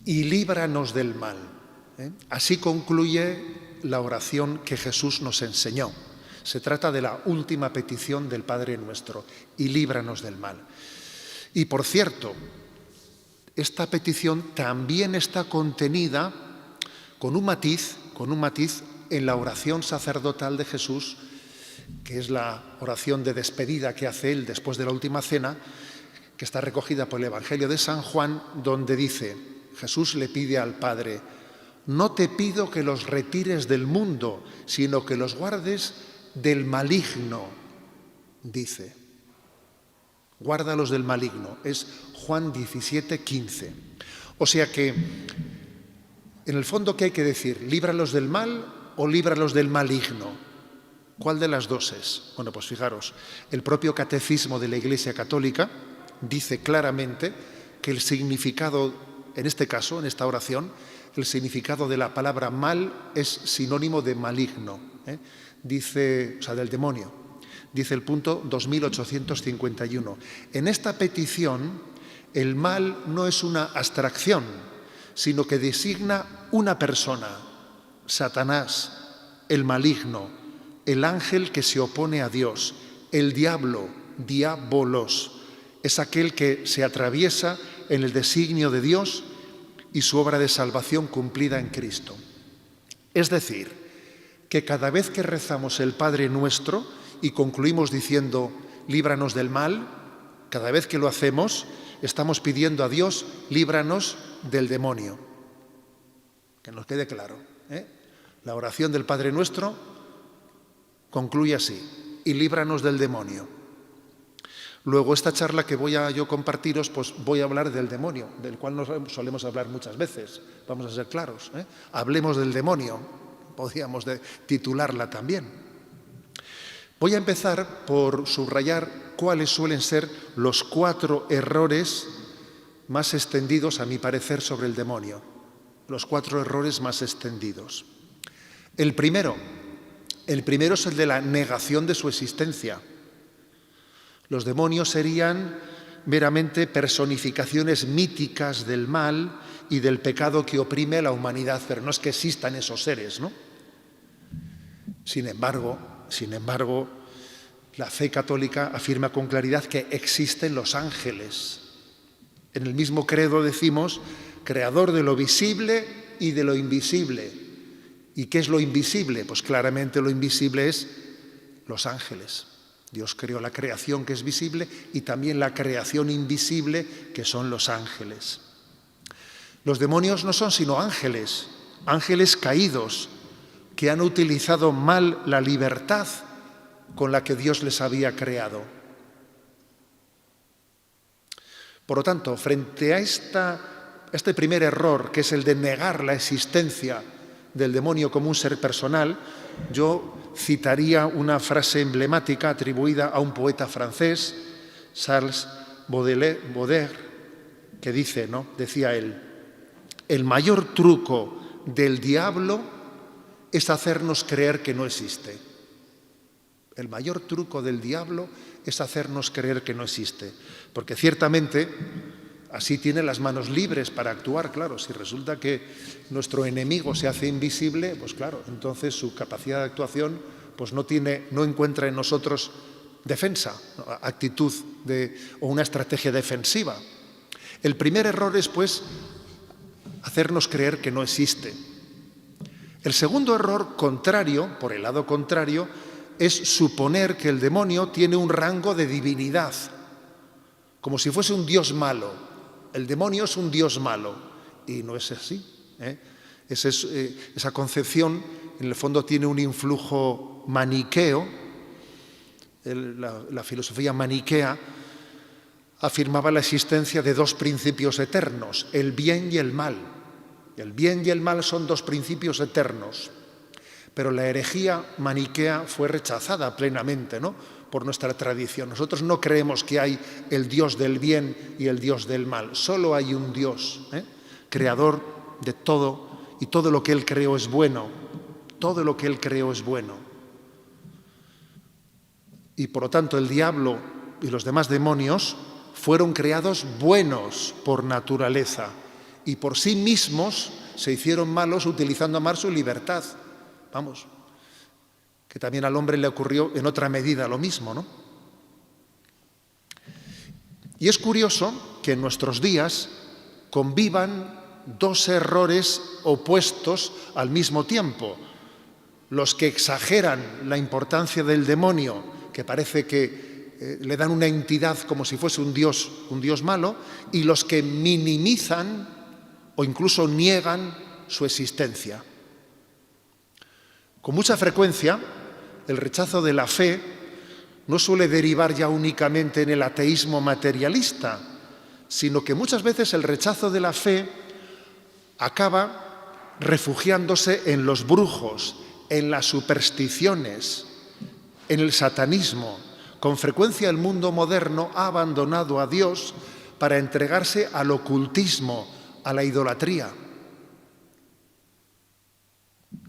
y líbranos del mal. Así concluye la oración que Jesús nos enseñó. Se trata de la última petición del Padre Nuestro, y líbranos del mal. Y por cierto, esta petición también está contenida con un matiz en la oración sacerdotal de Jesús, que es la oración de despedida que hace él después de la última cena, que está recogida por el Evangelio de San Juan, donde dice, Jesús le pide al Padre, no te pido que los retires del mundo, sino que los guardes del maligno, dice. Guárdalos del maligno. Es Juan 17:15. O sea que, en el fondo, ¿qué hay que decir? ¿Líbralos del mal o líbralos del maligno? ¿Cuál de las dos es? Bueno, pues fijaros, el propio Catecismo de la Iglesia Católica dice claramente que el significado, en este caso, en esta oración, el significado de la palabra mal es sinónimo de maligno, dice, o sea, del demonio. Dice el punto 2851. En esta petición, el mal no es una abstracción, sino que designa una persona, Satanás, el maligno, el ángel que se opone a Dios, el diablo, diabolos, es aquel que se atraviesa en el designio de Dios y su obra de salvación cumplida en Cristo. Es decir, que cada vez que rezamos el Padre Nuestro y concluimos diciendo, líbranos del mal, cada vez que lo hacemos, estamos pidiendo a Dios, líbranos del demonio. Que nos quede claro, La oración del Padre Nuestro concluye así, y líbranos del demonio. Luego, esta charla que voy a yo compartiros, pues voy a hablar del demonio, del cual nos solemos hablar muchas veces, vamos a ser claros. Hablemos del demonio, podríamos titularla también. Voy a empezar por subrayar cuáles suelen ser los 4 errores más extendidos, a mi parecer, sobre el demonio. Los 4 errores más extendidos. El primero es el de la negación de su existencia. Los demonios serían meramente personificaciones míticas del mal y del pecado que oprime a la humanidad, pero no es que existan esos seres, ¿no? Sin embargo, la fe católica afirma con claridad que existen los ángeles. En el mismo credo decimos, creador de lo visible y de lo invisible. ¿Y qué es lo invisible? Pues claramente lo invisible es los ángeles. Dios creó la creación que es visible y también la creación invisible que son los ángeles. Los demonios no son sino ángeles caídos que han utilizado mal la libertad con la que Dios les había creado. Por lo tanto, frente a este primer error, que es el de negar la existencia del demonio como un ser personal, yo citaría una frase emblemática atribuida a un poeta francés, Charles Baudelaire, que decía él, el mayor truco del diablo es hacernos creer que no existe. El mayor truco del diablo es hacernos creer que no existe, porque ciertamente así tiene las manos libres para actuar, claro. Si resulta que nuestro enemigo se hace invisible, pues claro, entonces su capacidad de actuación pues no encuentra en nosotros defensa, actitud o una estrategia defensiva. El primer error es, pues, hacernos creer que no existe. El segundo error contrario, por el lado contrario, es suponer que el demonio tiene un rango de divinidad, como si fuese un dios malo. El demonio es un dios malo, y no es así. Esa concepción, en el fondo, tiene un influjo maniqueo. La filosofía maniquea afirmaba la existencia de 2 principios eternos, el bien y el mal. El bien y el mal son 2 principios eternos, pero la herejía maniquea fue rechazada plenamente, por nuestra tradición. Nosotros no creemos que hay el Dios del bien y el Dios del mal. Solo hay un Dios, creador de todo, y todo lo que Él creó es bueno. Todo lo que Él creó es bueno. Y por lo tanto el diablo y los demás demonios fueron creados buenos por naturaleza y por sí mismos se hicieron malos utilizando más su libertad. Vamos, que también al hombre le ocurrió en otra medida lo mismo, ¿no? Y es curioso que en nuestros días convivan dos errores opuestos al mismo tiempo. Los que exageran la importancia del demonio, que parece que le dan una entidad como si fuese un dios malo, y los que minimizan o incluso niegan su existencia. Con mucha frecuencia, el rechazo de la fe no suele derivar ya únicamente en el ateísmo materialista, sino que muchas veces el rechazo de la fe acaba refugiándose en los brujos, en las supersticiones, en el satanismo. Con frecuencia el mundo moderno ha abandonado a Dios para entregarse al ocultismo, a la idolatría.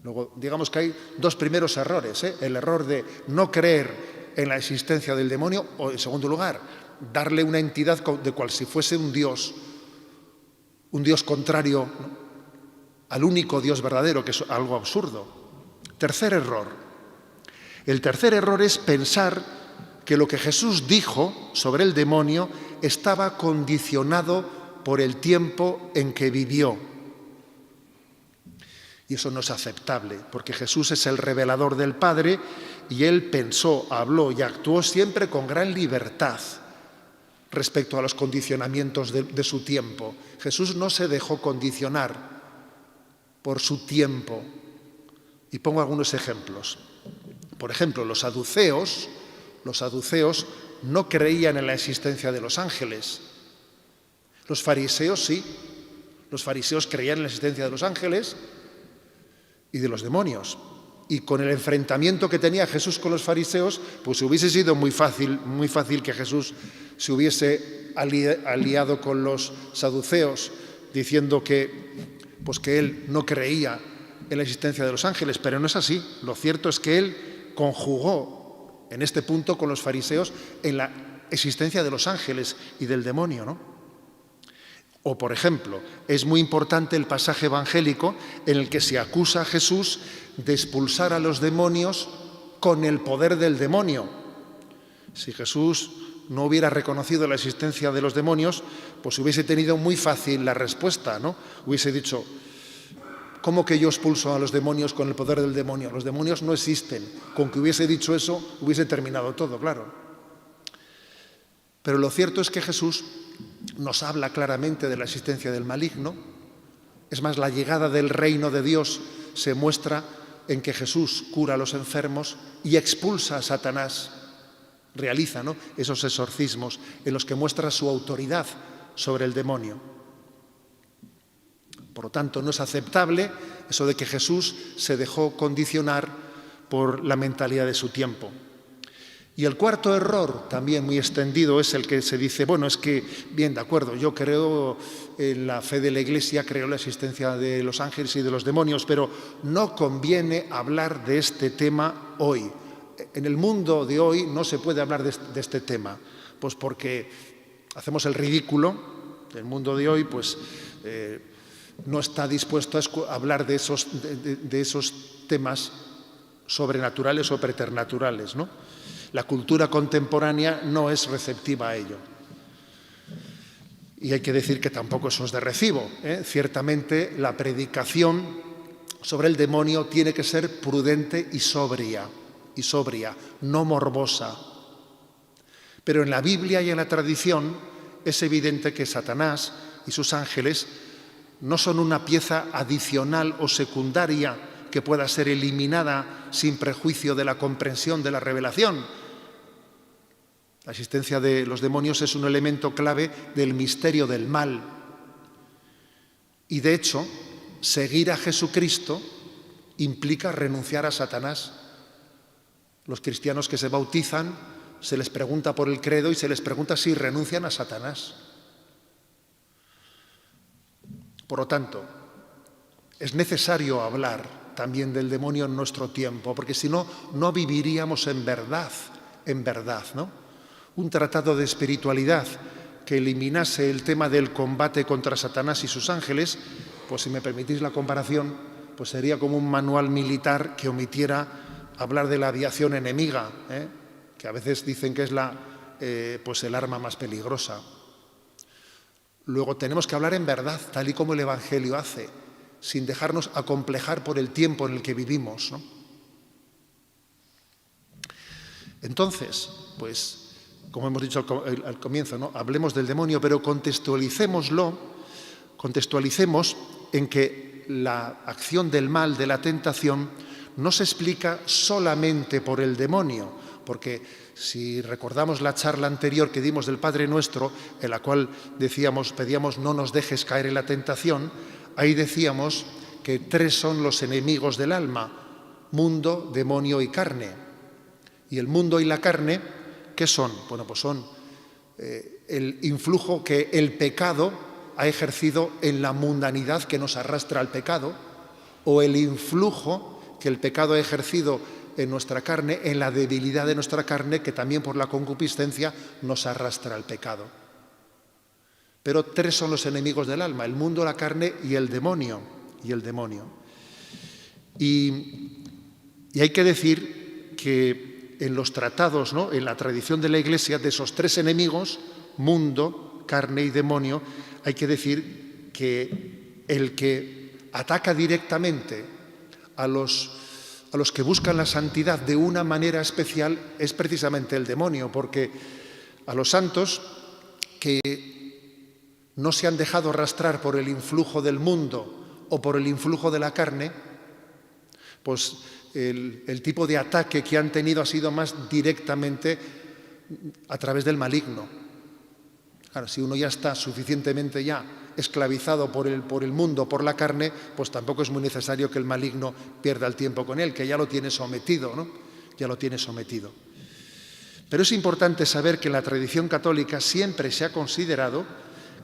Luego, digamos que hay dos primeros errores, el error de no creer en la existencia del demonio, o en segundo lugar, darle una entidad de cual si fuese un Dios contrario, ¿no?, al único Dios verdadero, que es algo absurdo. Tercer error. El tercer error es pensar que lo que Jesús dijo sobre el demonio estaba condicionado por el tiempo en que vivió. Y eso no es aceptable, porque Jesús es el revelador del Padre y Él pensó, habló y actuó siempre con gran libertad respecto a los condicionamientos de su tiempo. Jesús no se dejó condicionar por su tiempo. Y pongo algunos ejemplos. Por ejemplo, los saduceos no creían en la existencia de los ángeles. Los fariseos sí. Los fariseos creían en la existencia de los ángeles y de los demonios. Y con el enfrentamiento que tenía Jesús con los fariseos, pues hubiese sido muy fácil que Jesús se hubiese aliado con los saduceos, diciendo que él no creía en la existencia de los ángeles, pero no es así. Lo cierto es que él conjugó en este punto con los fariseos en la existencia de los ángeles y del demonio, ¿no? O, por ejemplo, es muy importante el pasaje evangélico en el que se acusa a Jesús de expulsar a los demonios con el poder del demonio. Si Jesús no hubiera reconocido la existencia de los demonios, pues hubiese tenido muy fácil la respuesta, ¿no? Hubiese dicho, ¿cómo que yo expulso a los demonios con el poder del demonio? Los demonios no existen. Con que hubiese dicho eso, hubiese terminado todo, claro. Pero lo cierto es que Jesús nos habla claramente de la existencia del maligno. Es más, la llegada del reino de Dios se muestra en que Jesús cura a los enfermos y expulsa a Satanás. Realiza, ¿no?, esos exorcismos en los que muestra su autoridad sobre el demonio. Por lo tanto, no es aceptable eso de que Jesús se dejó condicionar por la mentalidad de su tiempo. Y el cuarto error, también muy extendido, es el que se dice, bueno, es que, bien, de acuerdo, yo creo en la fe de la Iglesia, creo en la existencia de los ángeles y de los demonios, pero no conviene hablar de este tema hoy. En el mundo de hoy no se puede hablar de este tema, pues porque hacemos el ridículo. El mundo de hoy, pues, no está dispuesto a hablar de esos temas sobrenaturales o preternaturales, ¿no? La cultura contemporánea no es receptiva a ello. Y hay que decir que tampoco eso es de recibo, ¿eh? Ciertamente la predicación sobre el demonio tiene que ser prudente y sobria, no morbosa. Pero en la Biblia y en la tradición es evidente que Satanás y sus ángeles no son una pieza adicional o secundaria que pueda ser eliminada sin prejuicio de la comprensión de la revelación. La existencia de los demonios es un elemento clave del misterio del mal. Y de hecho, seguir a Jesucristo implica renunciar a Satanás. Los cristianos que se bautizan, se les pregunta por el credo y se les pregunta si renuncian a Satanás. Por lo tanto, es necesario hablar también del demonio en nuestro tiempo, porque si no, no viviríamos en verdad, ¿no? Un tratado de espiritualidad que eliminase el tema del combate contra Satanás y sus ángeles, pues si me permitís la comparación, pues sería como un manual militar que omitiera hablar de la aviación enemiga, que a veces dicen que es pues el arma más peligrosa. Luego tenemos que hablar en verdad, tal y como el Evangelio hace, sin dejarnos acomplejar por el tiempo en el que vivimos, ¿no? Entonces, pues, como hemos dicho al comienzo, ¿no? Hablemos del demonio, pero contextualicemos en que la acción del mal, de la tentación, no se explica solamente por el demonio, porque si recordamos la charla anterior que dimos del Padre Nuestro, en la cual pedíamos no nos dejes caer en la tentación, ahí decíamos que 3 son los enemigos del alma: mundo, demonio y carne. Y el mundo y la carne, ¿qué son? Bueno, pues son el influjo que el pecado ha ejercido en la mundanidad que nos arrastra al pecado, o el influjo que el pecado ha ejercido en nuestra carne, en la debilidad de nuestra carne, que también por la concupiscencia nos arrastra al pecado. Pero 3 son los enemigos del alma: el mundo, la carne y el demonio. Y hay que decir que en los tratados, ¿no?, en la tradición de la Iglesia, de esos 3 enemigos, mundo, carne y demonio, hay que decir que el que ataca directamente a los que buscan la santidad de una manera especial es precisamente el demonio, porque a los santos que no se han dejado arrastrar por el influjo del mundo o por el influjo de la carne, pues el tipo de ataque que han tenido ha sido más directamente a través del maligno. Claro, si uno ya está suficientemente esclavizado por el mundo, por la carne, pues tampoco es muy necesario que el maligno pierda el tiempo con él, que ya lo tiene sometido, ¿no? Ya lo tiene sometido. Pero es importante saber que en la tradición católica siempre se ha considerado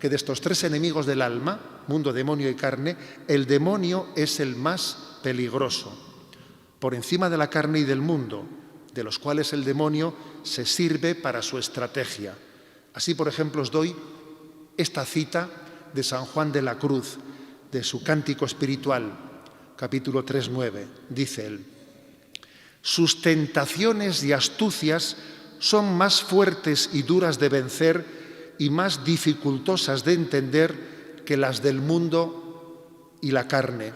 que de estos 3 enemigos del alma, mundo, demonio y carne, el demonio es el más peligroso, por encima de la carne y del mundo, de los cuales el demonio se sirve para su estrategia. Así, por ejemplo, os doy esta cita de San Juan de la Cruz, de su Cántico Espiritual, capítulo 3:9. Dice él: sus tentaciones y astucias son más fuertes y duras de vencer y más dificultosas de entender que las del mundo y la carne.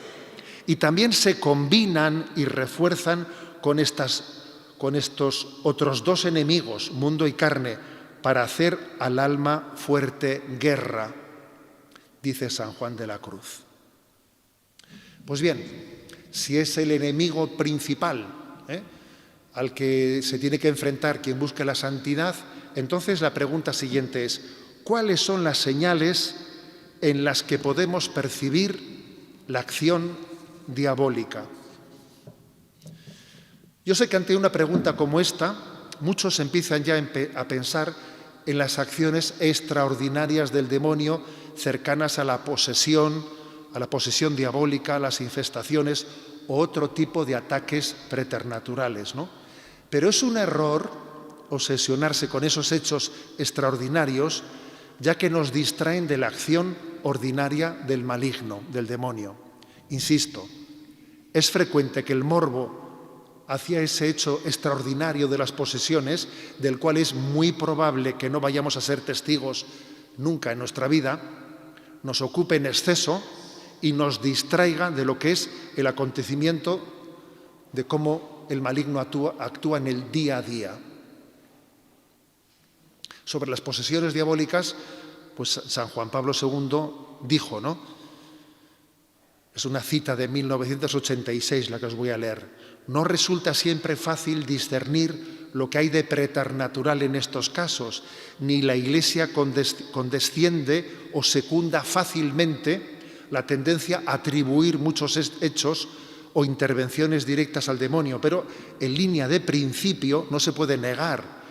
Y también se combinan y refuerzan con estos otros 2 enemigos, mundo y carne, para hacer al alma fuerte guerra, dice San Juan de la Cruz. Pues bien, si es el enemigo principal, al que se tiene que enfrentar quien busque la santidad, entonces la pregunta siguiente es: ¿cuáles son las señales en las que podemos percibir la acción diabólica? Yo sé que ante una pregunta como esta, muchos empiezan ya a pensar en las acciones extraordinarias del demonio cercanas a la posesión diabólica, a las infestaciones o otro tipo de ataques preternaturales, ¿no? Pero es un error obsesionarse con esos hechos extraordinarios, ya que nos distraen de la acción ordinaria del maligno, del demonio. Insisto, es frecuente que el morbo hacia ese hecho extraordinario de las posesiones, del cual es muy probable que no vayamos a ser testigos nunca en nuestra vida, nos ocupe en exceso y nos distraiga de lo que es el acontecimiento, de cómo el maligno actúa en el día a día. Sobre las posesiones diabólicas, pues San Juan Pablo II dijo, ¿no? Es una cita de 1986 la que os voy a leer: no resulta siempre fácil discernir lo que hay de preternatural en estos casos, ni la Iglesia condesciende o secunda fácilmente la tendencia a atribuir muchos hechos o intervenciones directas al demonio, pero en línea de principio no se puede negar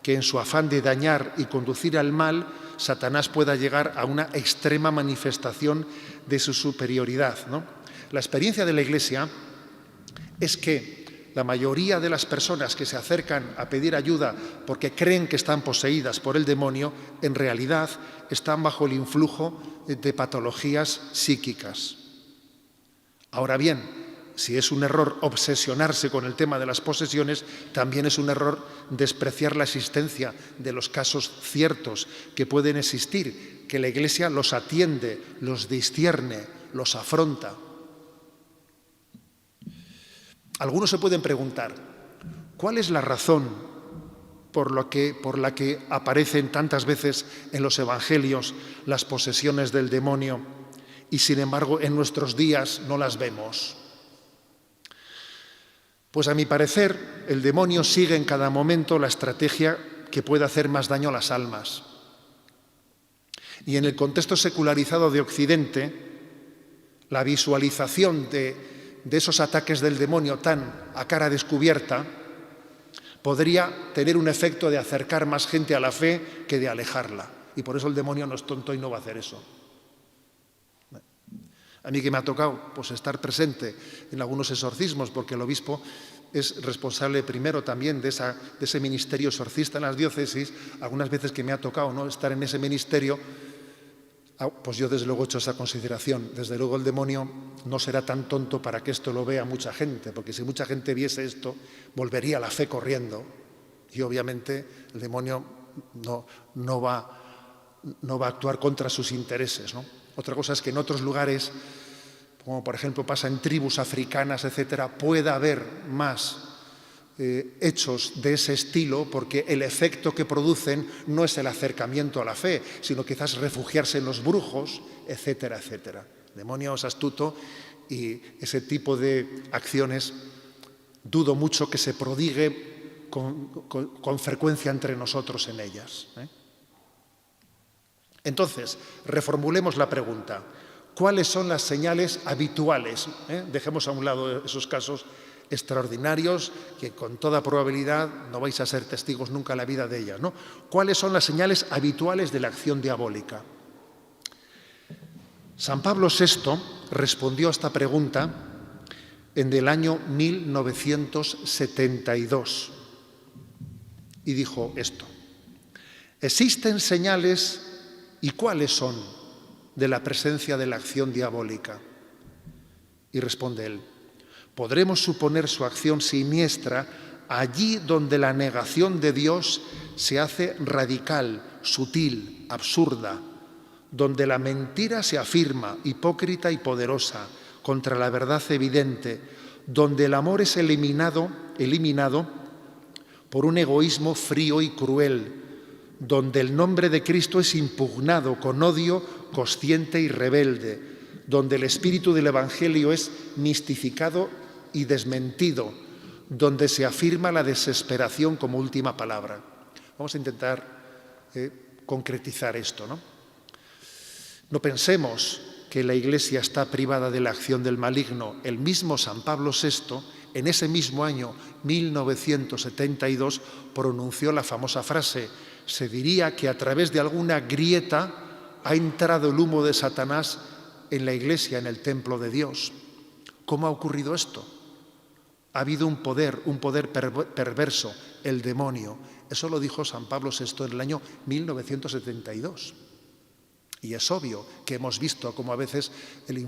que en su afán de dañar y conducir al mal, Satanás pueda llegar a una extrema manifestación de su superioridad, ¿no? La experiencia de la Iglesia es que la mayoría de las personas que se acercan a pedir ayuda porque creen que están poseídas por el demonio, en realidad están bajo el influjo de patologías psíquicas. Ahora bien, si es un error obsesionarse con el tema de las posesiones, también es un error despreciar la existencia de los casos ciertos que pueden existir, que la Iglesia los atiende, los discierne, los afronta. Algunos se pueden preguntar, ¿cuál es la razón por la que aparecen tantas veces en los evangelios las posesiones del demonio y sin embargo en nuestros días no las vemos? Pues a mi parecer el demonio sigue en cada momento la estrategia que puede hacer más daño a las almas. Y en el contexto secularizado de Occidente, la visualización de esos ataques del demonio tan a cara descubierta podría tener un efecto de acercar más gente a la fe que de alejarla. Y por eso el demonio no es tonto y no va a hacer eso. A mí que me ha tocado estar presente en algunos exorcismos, porque el obispo es responsable primero también de ese ministerio exorcista en las diócesis, algunas veces que me ha tocado, ¿no?, estar en ese ministerio, pues yo desde luego he hecho esa consideración. Desde luego el demonio no será tan tonto para que esto lo vea mucha gente, porque si mucha gente viese esto, volvería a la fe corriendo. Y obviamente el demonio no va a actuar contra sus intereses, ¿no? Otra cosa es que en otros lugares, como por ejemplo pasa en tribus africanas, etcétera, pueda haber más hechos de ese estilo, porque el efecto que producen no es el acercamiento a la fe, sino quizás refugiarse en los brujos, etcétera, etcétera. El demonio es astuto y ese tipo de acciones dudo mucho que se prodigue con frecuencia entre nosotros en ellas. Entonces, reformulemos la pregunta. ¿Cuáles son las señales habituales? Dejemos a un lado esos casos extraordinarios que con toda probabilidad no vais a ser testigos nunca en la vida de ellas, ¿no? ¿Cuáles son las señales habituales de la acción diabólica? San Pablo VI respondió a esta pregunta en el año 1972 y dijo esto: ¿existen señales y cuáles son de la presencia de la acción diabólica? Y responde él: podremos suponer su acción siniestra allí donde la negación de Dios se hace radical, sutil, absurda, donde la mentira se afirma, hipócrita y poderosa, contra la verdad evidente, donde el amor es eliminado por un egoísmo frío y cruel, donde el nombre de Cristo es impugnado con odio consciente y rebelde, donde el espíritu del Evangelio es mistificado y desmentido, donde se afirma la desesperación como última palabra. Vamos a intentar concretizar esto, ¿no? No pensemos que la Iglesia está privada de la acción del maligno. El mismo San Pablo VI, en ese mismo año 1972, pronunció la famosa frase: se diría que a través de alguna grieta ha entrado el humo de Satanás en la Iglesia, en el templo de Dios. ¿Cómo ha ocurrido esto? Ha habido un poder perverso, el demonio. Eso lo dijo San Pablo VI en el año 1972. Y es obvio que hemos visto cómo a veces el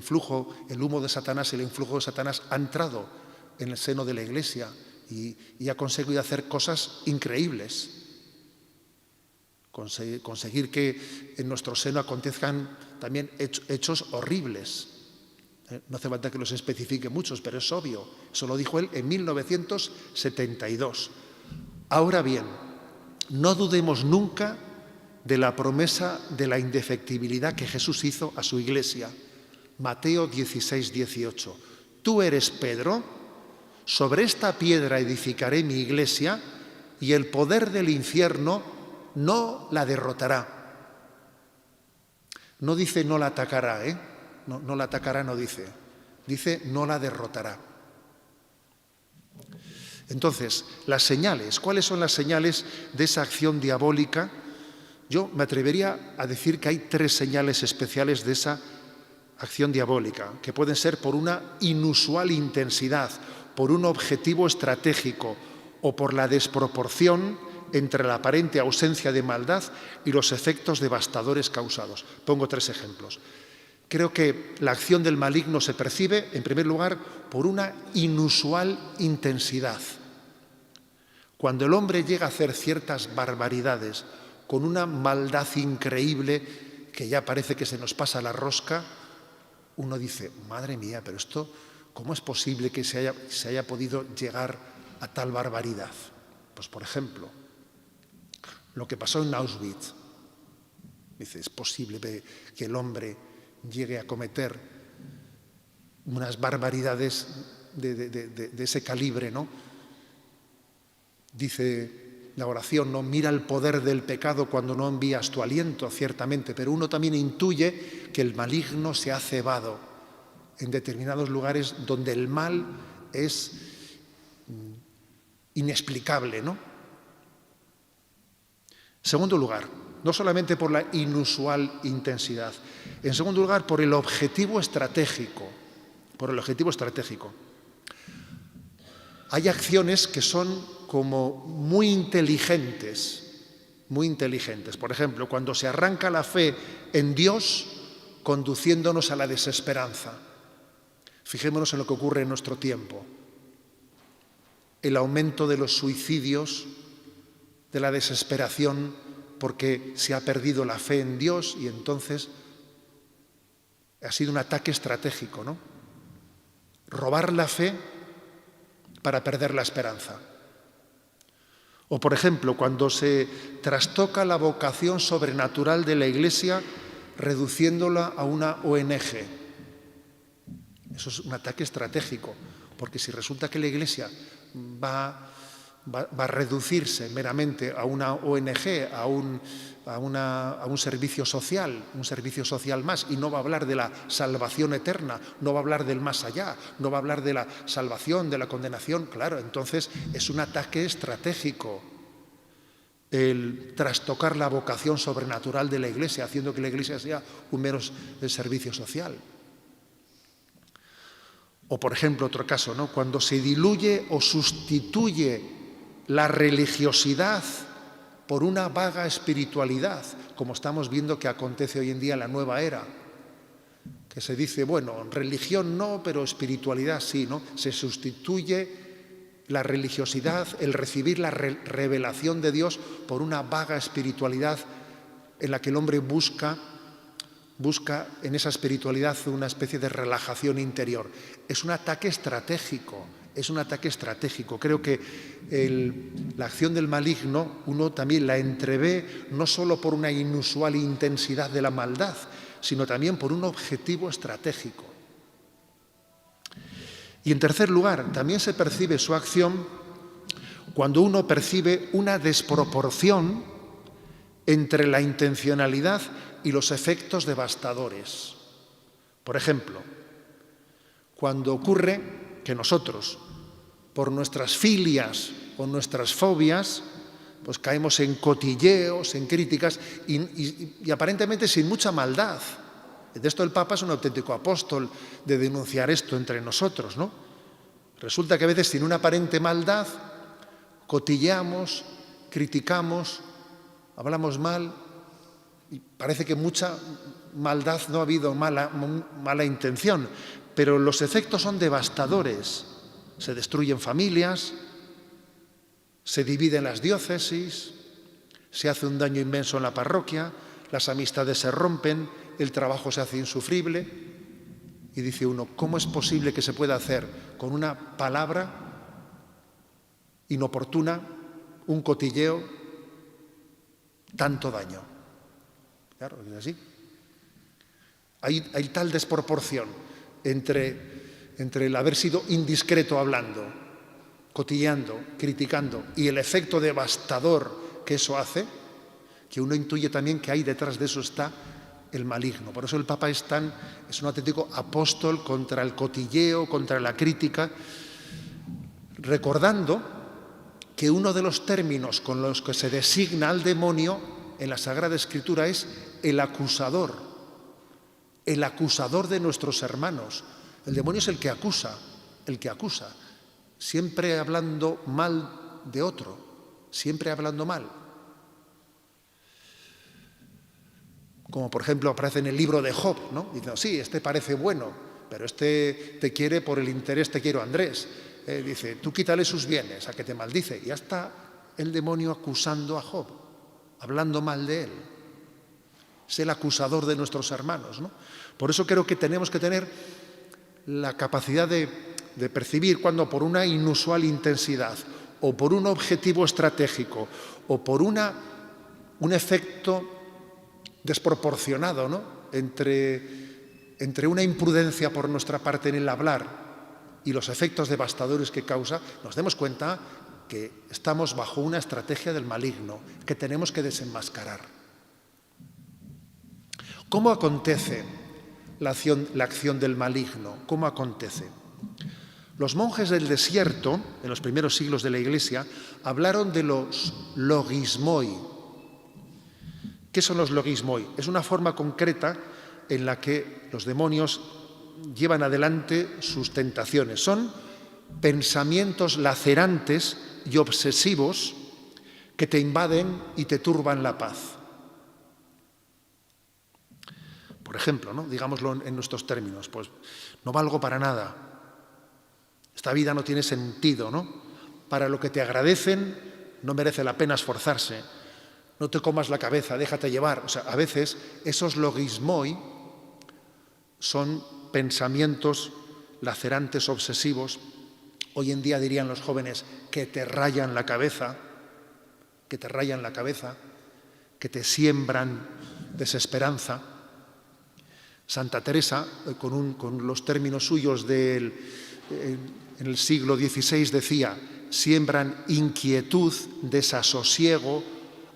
humo de Satanás y el influjo de Satanás ha entrado en el seno de la Iglesia y ha conseguido hacer cosas increíbles. Conseguir que en nuestro seno acontezcan también hechos horribles. No hace falta que los especifique muchos, pero es obvio. Eso lo dijo él en 1972. Ahora bien, no dudemos nunca de la promesa de la indefectibilidad que Jesús hizo a su Iglesia. Mateo 16, 18. Tú eres Pedro, sobre esta piedra edificaré mi Iglesia y el poder del infierno no la derrotará. No dice no la atacará, No la atacará, no dice. Dice no la derrotará. Entonces, las señales. ¿Cuáles son las señales de esa acción diabólica? Yo me atrevería a decir que hay 3 señales especiales de esa acción diabólica, que pueden ser por una inusual intensidad, por un objetivo estratégico o por la desproporción entre la aparente ausencia de maldad y los efectos devastadores causados. Pongo 3 ejemplos. Creo que la acción del maligno se percibe, en primer lugar, por una inusual intensidad. Cuando el hombre llega a hacer ciertas barbaridades con una maldad increíble que ya parece que se nos pasa la rosca, uno dice, madre mía, pero esto, ¿cómo es posible que se haya podido llegar a tal barbaridad? Pues, por ejemplo, lo que pasó en Auschwitz. Dice, es posible que el hombre llegue a cometer unas barbaridades de ese calibre, ¿no? Dice la oración, ¿no? Mira el poder del pecado cuando no envías tu aliento, ciertamente, pero uno también intuye que el maligno se ha cebado en determinados lugares donde el mal es inexplicable, ¿no? Segundo lugar, no solamente por la inusual intensidad, en segundo lugar, por el objetivo estratégico. Hay acciones que son como muy inteligentes. Por ejemplo, cuando se arranca la fe en Dios, conduciéndonos a la desesperanza. Fijémonos en lo que ocurre en nuestro tiempo. El aumento de los suicidios, de la desesperación, porque se ha perdido la fe en Dios y entonces ha sido un ataque estratégico, ¿no? Robar la fe para perder la esperanza. O, por ejemplo, cuando se trastoca la vocación sobrenatural de la Iglesia reduciéndola a una ONG. Eso es un ataque estratégico, porque si resulta que la Iglesia va a reducirse meramente a una ONG, a un servicio social más, y no va a hablar de la salvación eterna, no va a hablar del más allá, no va a hablar de la salvación, de la condenación, claro, entonces es un ataque estratégico el trastocar la vocación sobrenatural de la Iglesia, haciendo que la Iglesia sea un mero servicio social. O, por ejemplo, otro caso, ¿no? Cuando se diluye o sustituye la religiosidad por una vaga espiritualidad, como estamos viendo que acontece hoy en día en la nueva era, que se dice, bueno, religión no, pero espiritualidad sí, ¿no? Se sustituye la religiosidad, el recibir la revelación de Dios por una vaga espiritualidad en la que el hombre busca en esa espiritualidad una especie de relajación interior. Es un ataque estratégico. Creo que la acción del maligno uno también la entrevé no solo por una inusual intensidad de la maldad, sino también por un objetivo estratégico. Y en tercer lugar, también se percibe su acción cuando uno percibe una desproporción entre la intencionalidad y los efectos devastadores. Por ejemplo, cuando ocurre que nosotros, por nuestras filias o nuestras fobias, pues caemos en cotilleos, en críticas y aparentemente sin mucha maldad. De esto el Papa es un auténtico apóstol de denunciar esto entre nosotros, ¿no? Resulta que a veces sin una aparente maldad cotilleamos, criticamos, hablamos mal y parece que mucha maldad no ha habido, mala intención, pero los efectos son devastadores. Se destruyen familias, se dividen las diócesis, se hace un daño inmenso en la parroquia, las amistades se rompen, el trabajo se hace insufrible y dice uno, ¿cómo es posible que se pueda hacer con una palabra inoportuna, un cotilleo, tanto daño? Claro, es así. Hay tal desproporción entre el haber sido indiscreto hablando, cotilleando, criticando y el efecto devastador que eso hace, que uno intuye también que ahí detrás de eso está el maligno. Por eso el Papa es un auténtico apóstol contra el cotilleo, contra la crítica, recordando que uno de los términos con los que se designa al demonio en la Sagrada Escritura es el acusador el acusador de nuestros hermanos. El demonio es el que acusa, siempre hablando mal de otro, siempre hablando mal. Como por ejemplo aparece en el libro de Job, ¿no? Diciendo, sí, este parece bueno, pero este te quiere por el interés, te quiero Andrés. Dice, tú quítale sus bienes, a que te maldice. Y ya está el demonio acusando a Job, hablando mal de él. Es el acusador de nuestros hermanos, ¿no? Por eso creo que tenemos que tener la capacidad de percibir cuando por una inusual intensidad o por un objetivo estratégico o por un efecto desproporcionado, ¿no? entre una imprudencia por nuestra parte en el hablar y los efectos devastadores que causa, nos demos cuenta que estamos bajo una estrategia del maligno que tenemos que desenmascarar. ¿Cómo acontece la acción del maligno? ¿Cómo acontece? Los monjes del desierto, en los primeros siglos de la Iglesia, hablaron de los logismoi. ¿Qué son los logismoi? Es una forma concreta en la que los demonios llevan adelante sus tentaciones. Son pensamientos lacerantes y obsesivos que te invaden y te turban la paz. Por ejemplo, ¿no? Digámoslo en nuestros términos, pues no valgo para nada. Esta vida no tiene sentido, ¿no? Para lo que te agradecen no merece la pena esforzarse. No te comas la cabeza, déjate llevar. O sea, a veces esos logismoi son pensamientos lacerantes, obsesivos. Hoy en día dirían los jóvenes que te rayan la cabeza, que te siembran desesperanza. Santa Teresa, con los términos suyos en el siglo XVI, decía, siembran inquietud, desasosiego,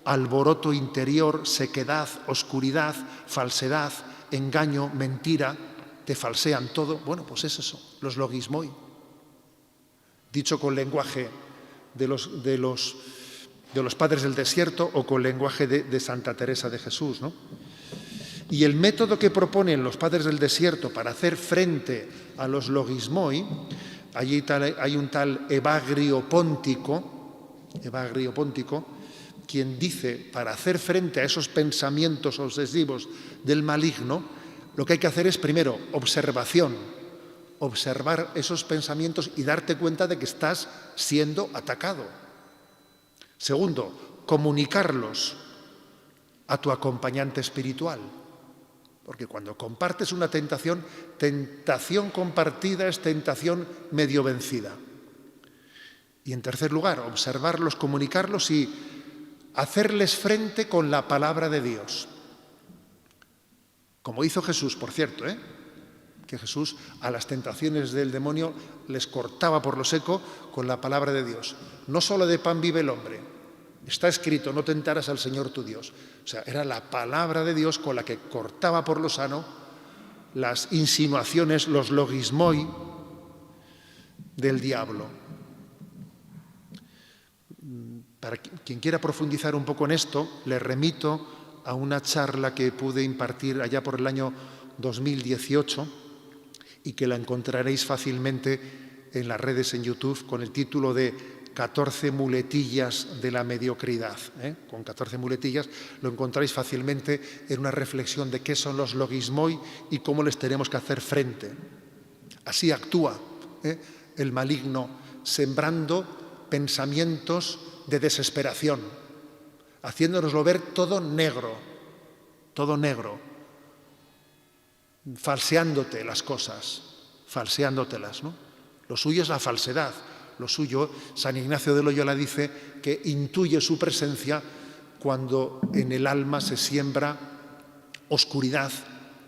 alboroto interior, sequedad, oscuridad, falsedad, engaño, mentira, te falsean todo. Bueno, pues es eso, los logismoi. Dicho con lenguaje de los padres del desierto o con lenguaje de Santa Teresa de Jesús, ¿no? Y el método que proponen los padres del desierto para hacer frente a los logismoi, hay un tal Evagrio Póntico, quien dice, para hacer frente a esos pensamientos obsesivos del maligno, lo que hay que hacer es, primero, observar esos pensamientos y darte cuenta de que estás siendo atacado. Segundo, comunicarlos a tu acompañante espiritual. Porque cuando compartes una tentación compartida es tentación medio vencida. Y en tercer lugar, observarlos, comunicarlos y hacerles frente con la palabra de Dios. Como hizo Jesús, por cierto, que Jesús a las tentaciones del demonio les cortaba por lo seco con la palabra de Dios. No solo de pan vive el hombre, está escrito, no tentarás al Señor tu Dios. O sea, era la palabra de Dios con la que cortaba por lo sano las insinuaciones, los logismoi del diablo. Para quien quiera profundizar un poco en esto, le remito a una charla que pude impartir allá por el año 2018 y que la encontraréis fácilmente en las redes en YouTube con el título de 14 muletillas de la mediocridad. Con 14 muletillas lo encontráis fácilmente en una reflexión de qué son los logismoi y cómo les tenemos que hacer frente. Así actúa el maligno, sembrando pensamientos de desesperación, haciéndonoslo ver todo negro, falseándote las cosas, falseándotelas, ¿no? Lo suyo es la falsedad. Lo suyo, San Ignacio de Loyola dice que intuye su presencia cuando en el alma se siembra oscuridad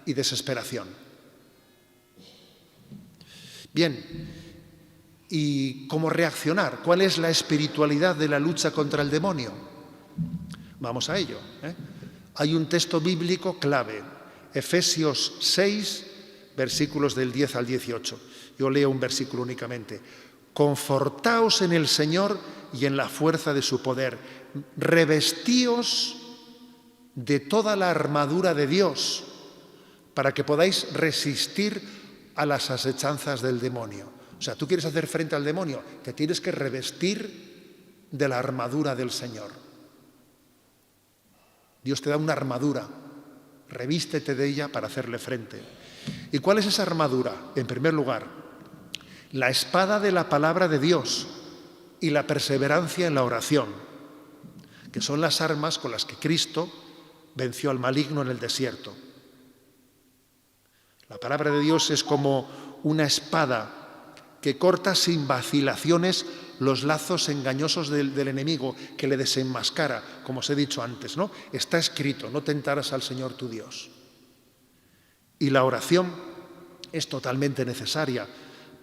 y desesperación. Bien, ¿y cómo reaccionar? ¿Cuál es la espiritualidad de la lucha contra el demonio? Vamos a ello. Hay un texto bíblico clave, Efesios 6, versículos del 10 al 18. Yo leo un versículo únicamente. Confortaos en el Señor y en la fuerza de su poder. Revestíos de toda la armadura de Dios para que podáis resistir a las asechanzas del demonio. O sea, tú quieres hacer frente al demonio, te tienes que revestir de la armadura del Señor. Dios te da una armadura, revístete de ella para hacerle frente. ¿Y cuál es esa armadura? En primer lugar, la espada de la palabra de Dios y la perseverancia en la oración, que son las armas con las que Cristo venció al maligno en el desierto. La palabra de Dios es como una espada que corta sin vacilaciones los lazos engañosos del enemigo, que le desenmascara, como os he dicho antes, ¿no? Está escrito, no tentarás al Señor tu Dios. Y la oración es totalmente necesaria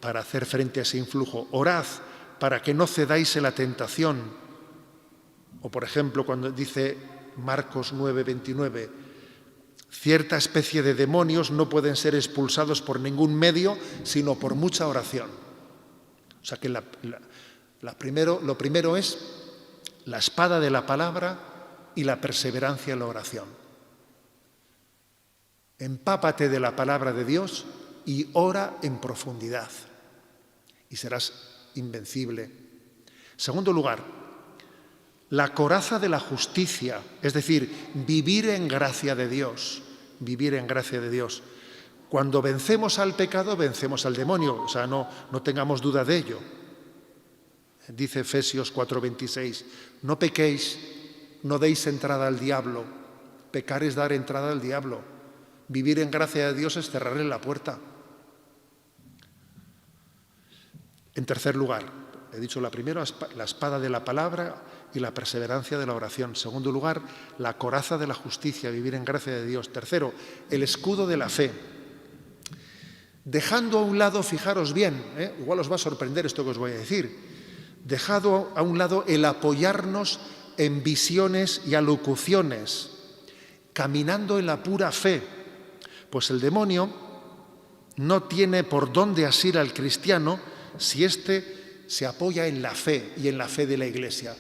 para hacer frente a ese influjo. Orad para que no cedáis en la tentación. O, por ejemplo, cuando dice Marcos 9:29, cierta especie de demonios no pueden ser expulsados por ningún medio, sino por mucha oración. O sea que lo primero es la espada de la palabra y la perseverancia en la oración. Empápate de la palabra de Dios y ora en profundidad y serás invencible. Segundo lugar, la coraza de la justicia, es decir, vivir en gracia de Dios, vivir en gracia de Dios. Cuando vencemos al pecado, vencemos al demonio, o sea, no tengamos duda de ello. Dice Efesios 4:26, no pequéis, no deis entrada al diablo, pecar es dar entrada al diablo, vivir en gracia de Dios es cerrarle la puerta. En tercer lugar, he dicho la primera, la espada de la palabra y la perseverancia de la oración. En segundo lugar, la coraza de la justicia, vivir en gracia de Dios. Tercero, el escudo de la fe. Dejando a un lado, fijaros bien, igual os va a sorprender esto que os voy a decir, dejado a un lado el apoyarnos en visiones y alocuciones, caminando en la pura fe, pues el demonio no tiene por dónde asir al cristiano si éste se apoya en la fe y en la fe de la Iglesia.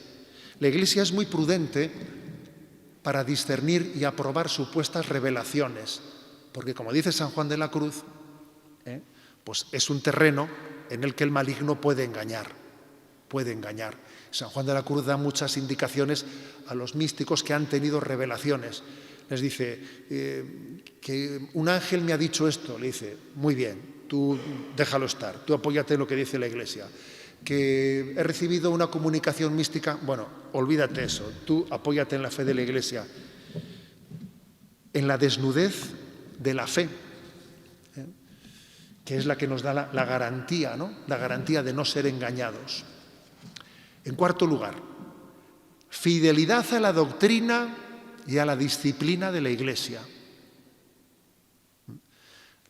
La Iglesia es muy prudente para discernir y aprobar supuestas revelaciones, porque como dice San Juan de la Cruz, pues es un terreno en el que el maligno puede engañar. San Juan de la Cruz da muchas indicaciones a los místicos que han tenido revelaciones. Les dice, que un ángel me ha dicho esto, le dice, muy bien, tú déjalo estar, tú apóyate en lo que dice la Iglesia. Que he recibido una comunicación mística, bueno, olvídate eso, tú apóyate en la fe de la Iglesia, en la desnudez de la fe, que es la que nos da la garantía, ¿no? La garantía de no ser engañados. En cuarto lugar, fidelidad a la doctrina y a la disciplina de la Iglesia.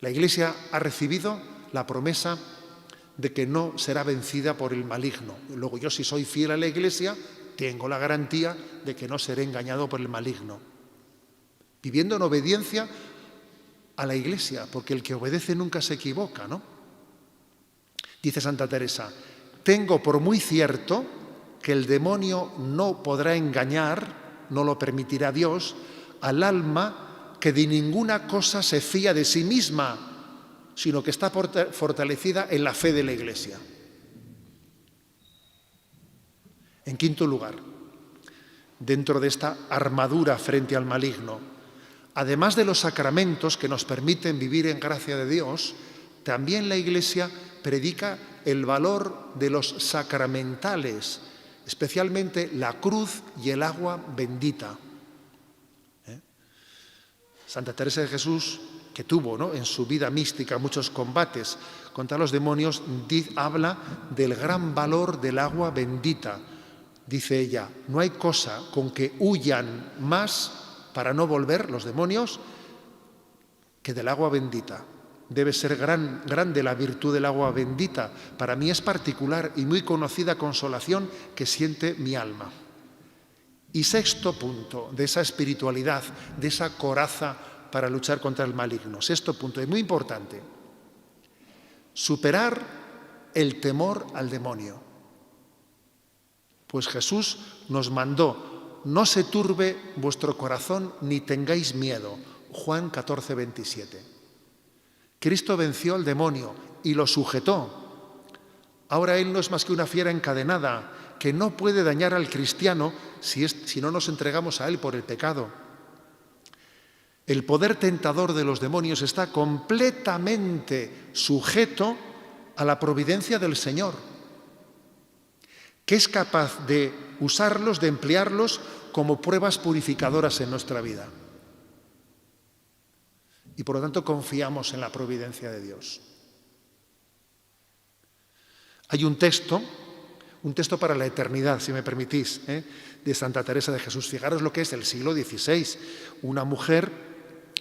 La Iglesia ha recibido la promesa de que no será vencida por el maligno. Luego yo, si soy fiel a la Iglesia, tengo la garantía de que no seré engañado por el maligno. Viviendo en obediencia a la Iglesia, porque el que obedece nunca se equivoca, ¿no? Dice Santa Teresa, tengo por muy cierto que el demonio no podrá engañar, no lo permitirá Dios, al alma que de ninguna cosa se fía de sí misma, sino que está fortalecida en la fe de la Iglesia. En quinto lugar, dentro de esta armadura frente al maligno, además de los sacramentos que nos permiten vivir en gracia de Dios, también la Iglesia predica el valor de los sacramentales, especialmente la cruz y el agua bendita. Santa Teresa de Jesús, que tuvo, ¿no?, en su vida mística muchos combates contra los demonios, habla del gran valor del agua bendita. Dice ella, no hay cosa con que huyan más para no volver los demonios que del agua bendita. Debe ser grande la virtud del agua bendita. Para mí es particular y muy conocida consolación que siente mi alma. Y sexto punto de esa espiritualidad, de esa coraza para luchar contra el maligno. Sexto punto, es muy importante. Superar el temor al demonio. Pues Jesús nos mandó, no se turbe vuestro corazón ni tengáis miedo. Juan 14:27. Cristo venció al demonio y lo sujetó. Ahora Él no es más que una fiera encadenada que no puede dañar al cristiano si no nos entregamos a Él por el pecado. El poder tentador de los demonios está completamente sujeto a la providencia del Señor, que es capaz de usarlos, de emplearlos como pruebas purificadoras en nuestra vida. Y por lo tanto confiamos en la providencia de Dios. Hay un texto para la eternidad, si me permitís, de Santa Teresa de Jesús. Fijaros lo que es el siglo XVI. Una mujer,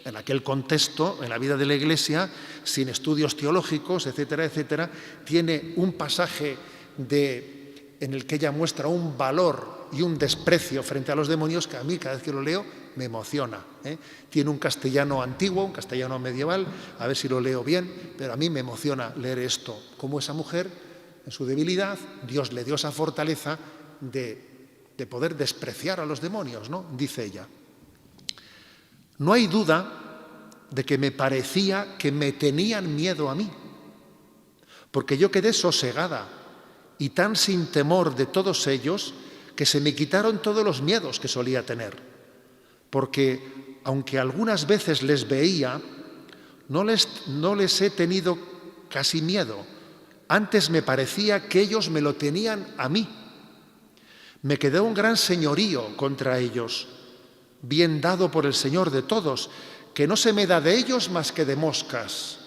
en aquel contexto, en la vida de la Iglesia, sin estudios teológicos, etcétera, etcétera, tiene un pasaje en el que ella muestra un valor y un desprecio frente a los demonios que a mí, cada vez que lo leo, me emociona. Tiene un castellano antiguo, un castellano medieval, a ver si lo leo bien, pero a mí me emociona leer esto. Como esa mujer, en su debilidad, Dios le dio esa fortaleza de poder despreciar a los demonios, ¿no? Dice ella: no hay duda de que me parecía que me tenían miedo a mí, porque yo quedé sosegada y tan sin temor de todos ellos que se me quitaron todos los miedos que solía tener, porque aunque algunas veces les veía, no les he tenido casi miedo, antes me parecía que ellos me lo tenían a mí. Me quedó un gran señorío contra ellos, bien dado por el Señor de todos, que no se me da de ellos más que de moscas.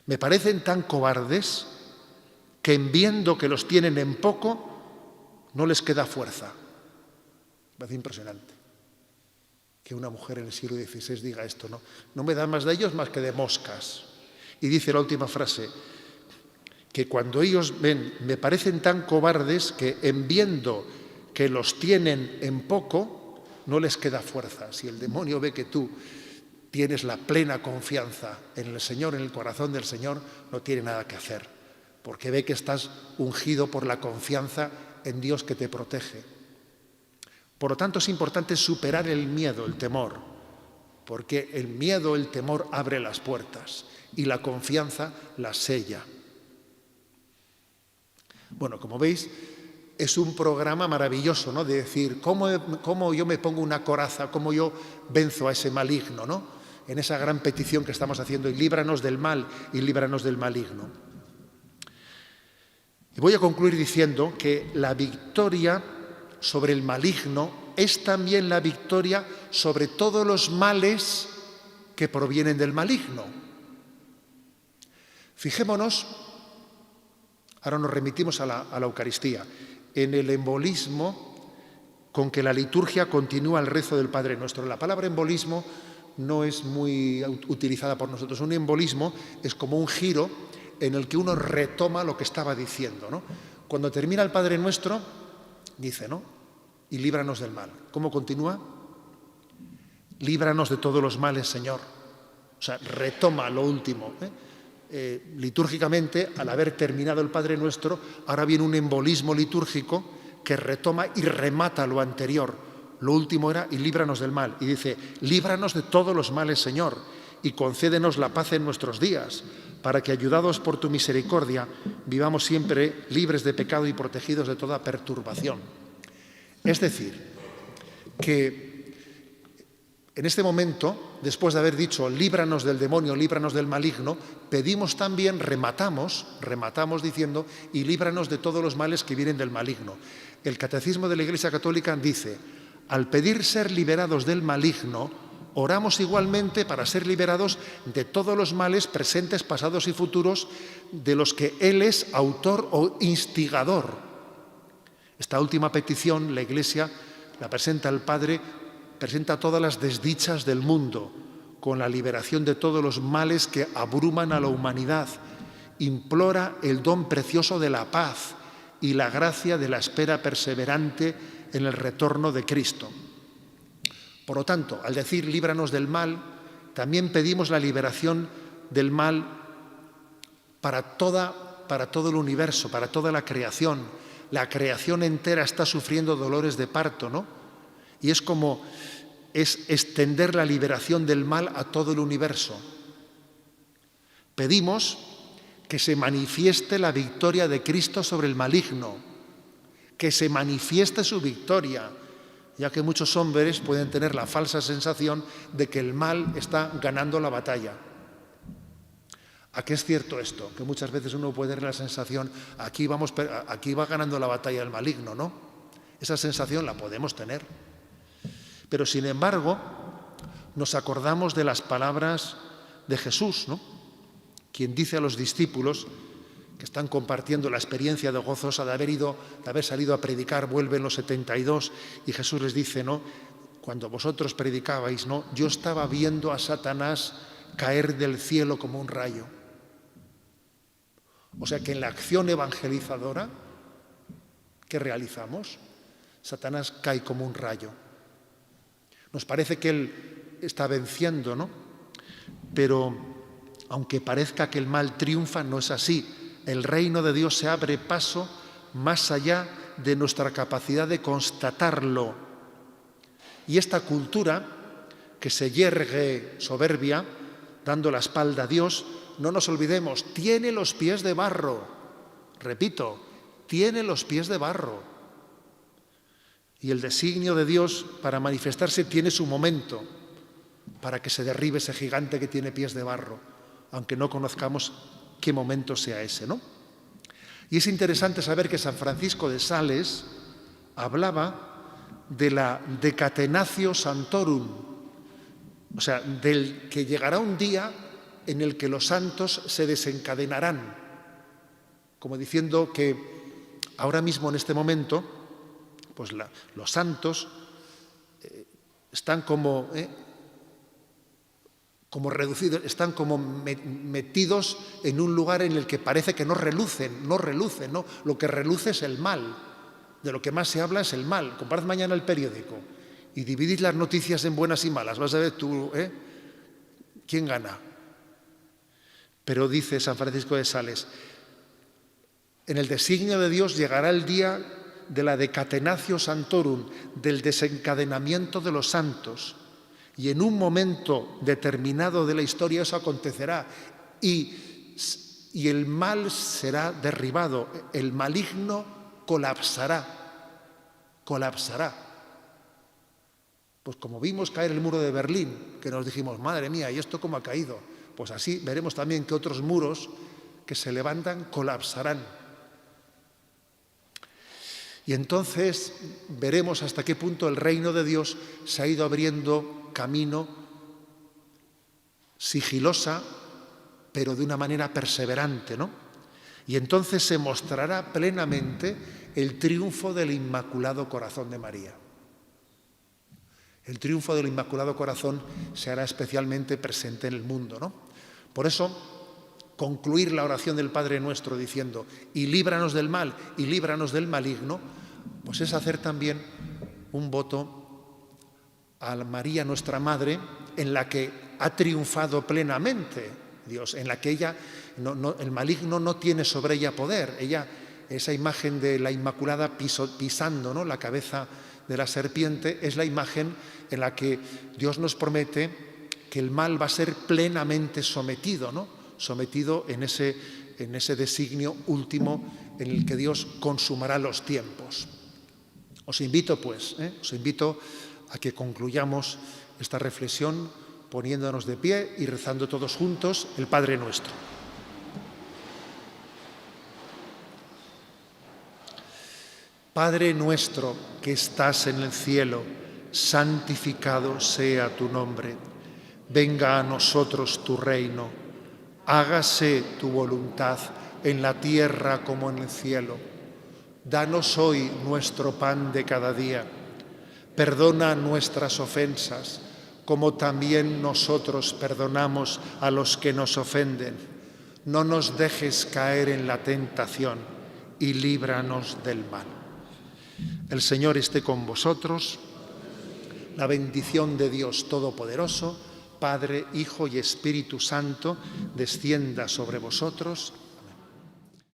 Me parecen tan cobardes que en viendo que los tienen en poco, no les queda fuerza. Me parece impresionante que una mujer en el siglo XVI diga esto, ¿no? No me da más de ellos más que de moscas. Y dice la última frase, que cuando ellos ven, me parecen tan cobardes que en viendo que los tienen en poco, no les queda fuerza. Si el demonio ve que tú tienes la plena confianza en el Señor, en el corazón del Señor, no tiene nada que hacer, porque ve que estás ungido por la confianza en Dios que te protege. Por lo tanto, es importante superar el miedo, el temor, porque el miedo, el temor abre las puertas y la confianza las sella. Bueno, como veis, es un programa maravilloso, ¿no? De decir, ¿cómo yo me pongo una coraza, cómo yo venzo a ese maligno, ¿no? En esa gran petición que estamos haciendo, y líbranos del mal y líbranos del maligno. Y voy a concluir diciendo que la victoria sobre el maligno es también la victoria sobre todos los males que provienen del maligno. Fijémonos, ahora nos remitimos a la Eucaristía, en el embolismo con que la liturgia continúa el rezo del Padre Nuestro. La palabra embolismo no es muy utilizada por nosotros. Un embolismo es como un giro en el que uno retoma lo que estaba diciendo, ¿no? Cuando termina el Padre Nuestro, dice, ¿no? Y líbranos del mal. ¿Cómo continúa? Líbranos de todos los males, Señor. O sea, retoma lo último, litúrgicamente, al haber terminado el Padre Nuestro, ahora viene un embolismo litúrgico que retoma y remata lo anterior. Lo último era, y líbranos del mal. Y dice, líbranos de todos los males, Señor, y concédenos la paz en nuestros días, para que, ayudados por tu misericordia, vivamos siempre libres de pecado y protegidos de toda perturbación. Es decir, que en este momento, después de haber dicho líbranos del demonio, líbranos del maligno, pedimos también, rematamos diciendo, y líbranos de todos los males que vienen del maligno. El Catecismo de la Iglesia Católica dice, al pedir ser liberados del maligno, oramos igualmente para ser liberados de todos los males presentes, pasados y futuros de los que Él es autor o instigador. Esta última petición la Iglesia la presenta al Padre, presenta todas las desdichas del mundo, con la liberación de todos los males que abruman a la humanidad. Implora el don precioso de la paz y la gracia de la espera perseverante en el retorno de Cristo. Por lo tanto, al decir líbranos del mal, también pedimos la liberación del mal para todo el universo, para toda la creación. La creación entera está sufriendo dolores de parto, ¿no? Y es extender la liberación del mal a todo el universo. Pedimos que se manifieste la victoria de Cristo sobre el maligno, que se manifieste su victoria, ya que muchos hombres pueden tener la falsa sensación de que el mal está ganando la batalla. ¿A qué es cierto esto? Que muchas veces uno puede tener la sensación, aquí va ganando la batalla el maligno, ¿no? Esa sensación la podemos tener. Pero sin embargo, nos acordamos de las palabras de Jesús, ¿no? Quien dice a los discípulos que están compartiendo la experiencia de gozosa de haber salido a predicar, vuelven los 72, y Jesús les dice, ¿no? Cuando vosotros predicabais, ¿no? Yo estaba viendo a Satanás caer del cielo como un rayo. O sea que en la acción evangelizadora que realizamos, Satanás cae como un rayo. Nos parece que él está venciendo, ¿no? Pero aunque parezca que el mal triunfa, no es así. El reino de Dios se abre paso más allá de nuestra capacidad de constatarlo. Y esta cultura que se yergue soberbia, dando la espalda a Dios, no nos olvidemos, tiene los pies de barro. Repito, tiene los pies de barro. Y el designio de Dios para manifestarse tiene su momento, para que se derribe ese gigante que tiene pies de barro, aunque no conozcamos qué momento sea ese, ¿no? Y es interesante saber que San Francisco de Sales hablaba de la decatenatio santorum, o sea, del que llegará un día en el que los santos se desencadenarán, como diciendo que ahora mismo en este momento, pues los santos están como reducidos, están como metidos en un lugar en el que parece que no relucen, ¿no? Lo que reluce es el mal, de lo que más se habla es el mal. Comprad mañana el periódico y dividid las noticias en buenas y malas, vas a ver tú, ¿quién gana? Pero dice San Francisco de Sales, en el designio de Dios llegará el día de la decatenatio santorum, del desencadenamiento de los santos, y en un momento determinado de la historia eso acontecerá y el mal será derribado, el maligno colapsará. Pues como vimos caer el muro de Berlín, que nos dijimos, madre mía, ¿y esto cómo ha caído? Pues así veremos también que otros muros que se levantan colapsarán. Y entonces veremos hasta qué punto el reino de Dios se ha ido abriendo camino sigilosa, pero de una manera perseverante, ¿no? Y entonces se mostrará plenamente el triunfo del Inmaculado Corazón de María. El triunfo del Inmaculado Corazón se hará especialmente presente en el mundo, ¿no? Por eso, concluir la oración del Padre Nuestro diciendo, y líbranos del mal, y líbranos del maligno, pues es hacer también un voto a María, nuestra Madre, en la que ha triunfado plenamente Dios, en la que ella, el maligno no tiene sobre ella poder. Ella, esa imagen de la Inmaculada pisando, ¿no?, la cabeza de la serpiente, es la imagen en la que Dios nos promete que el mal va a ser plenamente sometido, ¿no?, sometido en ese designio último en el que Dios consumará los tiempos. Os invito, pues, a que concluyamos esta reflexión poniéndonos de pie y rezando todos juntos el Padre Nuestro. Padre nuestro que estás en el cielo, santificado sea tu nombre. Venga a nosotros tu reino. Hágase tu voluntad en la tierra como en el cielo. Danos hoy nuestro pan de cada día. Perdona nuestras ofensas, como también nosotros perdonamos a los que nos ofenden. No nos dejes caer en la tentación y líbranos del mal. El Señor esté con vosotros. La bendición de Dios Todopoderoso, Padre, Hijo y Espíritu Santo, descienda sobre vosotros